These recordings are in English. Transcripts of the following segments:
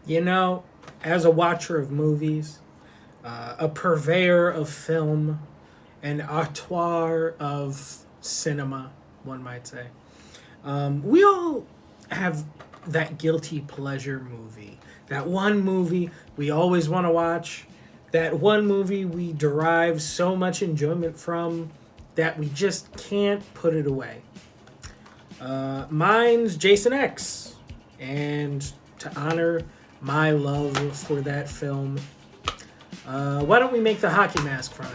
You know, as a watcher of movies, a purveyor of film, an auteur of cinema, one might say, we all have that guilty pleasure movie. That one movie we always want to watch. That one movie we derive so much enjoyment from that we just can't put it away. Mine's Jason X. And to honor my love for that film, why don't we make the hockey mask from it?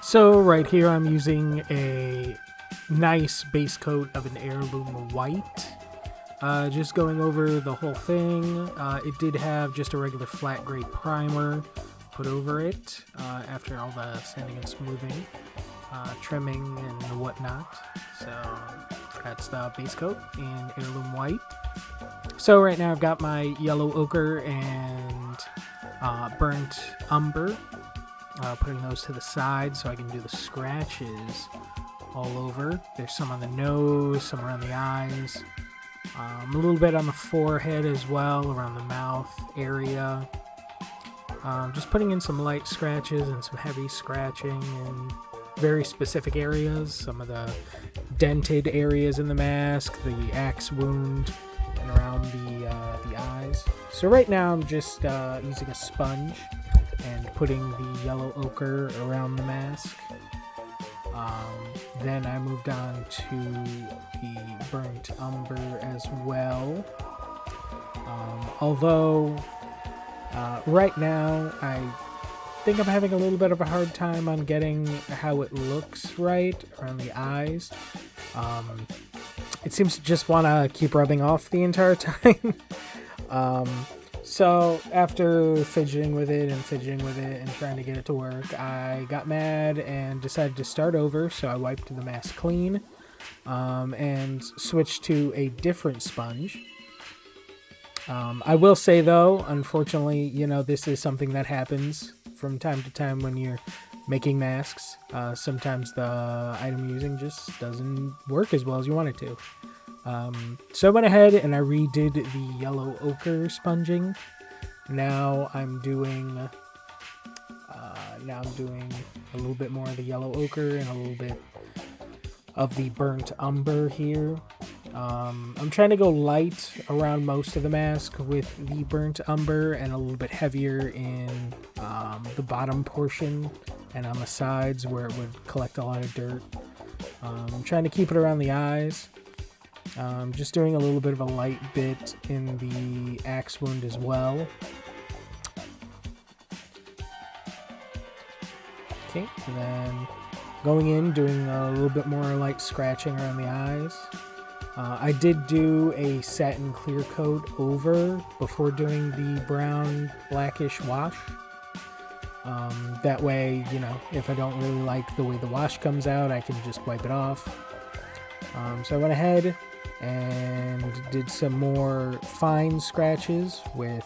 So right here I'm using a nice base coat of an heirloom white. Just going over the whole thing. It did have just a regular flat gray primer put over it after all the sanding and smoothing, trimming and whatnot. So that's the base coat in heirloom white. So right now I've got my yellow ochre and burnt umber. Putting those to the side so I can do the scratches all over. There's some on the nose, some around the eyes, a little bit on the forehead as well, around the mouth area. Just putting in some light scratches and some heavy scratching in very specific areas. Some of the dented areas in the mask, the axe wound, and around the eyes. So right now I'm just using a sponge and putting the yellow ochre around the mask. Then I moved on to the burnt umber as well. Although right now I think I'm having a little bit of a hard time on getting how it looks right around the eyes. It seems to just want to keep rubbing off the entire time. So after fidgeting with it and trying to get it to work, I got mad and decided to start over. So I wiped the mask clean and switched to a different sponge. I will say though, unfortunately, this is something that happens from time to time when you're making masks. Sometimes the item you're using just doesn't work as well as you want it to. So I went ahead and I redid the yellow ochre sponging. Now I'm doing a little bit more of the yellow ochre and a little bit of the burnt umber here. I'm trying to go light around most of the mask with the burnt umber and a little bit heavier in the bottom portion and on the sides where it would collect a lot of dirt. I'm trying to keep it around the eyes. Just doing a little bit of a light bit in the axe wound as well. Okay, and then going in, doing a little bit more light scratching around the eyes. I did do a satin clear coat over before doing the brown blackish wash. That way, if I don't really like the way the wash comes out, I can just wipe it off. So I went ahead and did some more fine scratches with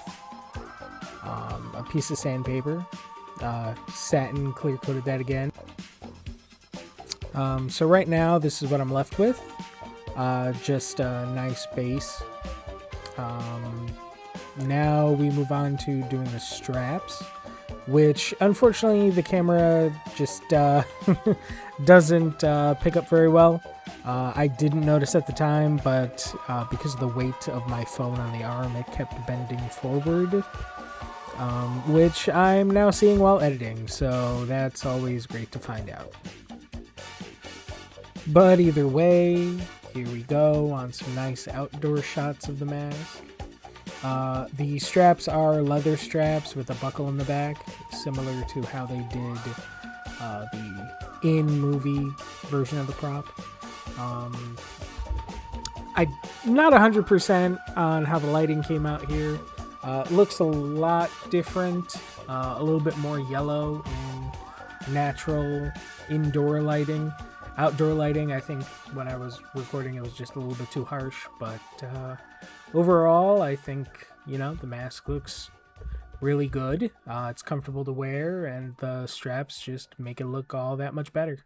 a piece of sandpaper. Satin clear coated that again. So right now this is what I'm left with. Just a nice base. Now we move on to doing the straps, which unfortunately the camera just doesn't pick up very well. I didn't notice at the time, but because of the weight of my phone on the arm, it kept bending forward, which I'm now seeing while editing, so that's always great to find out. But either way, here we go on some nice outdoor shots of the mask. The straps are leather straps with a buckle in the back, similar to how they did the in-movie version of the prop. I'm not 100% on how the lighting came out here. It looks a lot different, a little bit more yellow in natural indoor lighting. Outdoor lighting, I think when I was recording it was just a little bit too harsh, but overall I think, you know, the mask looks really good. It's comfortable to wear, and the straps just make it look all that much better.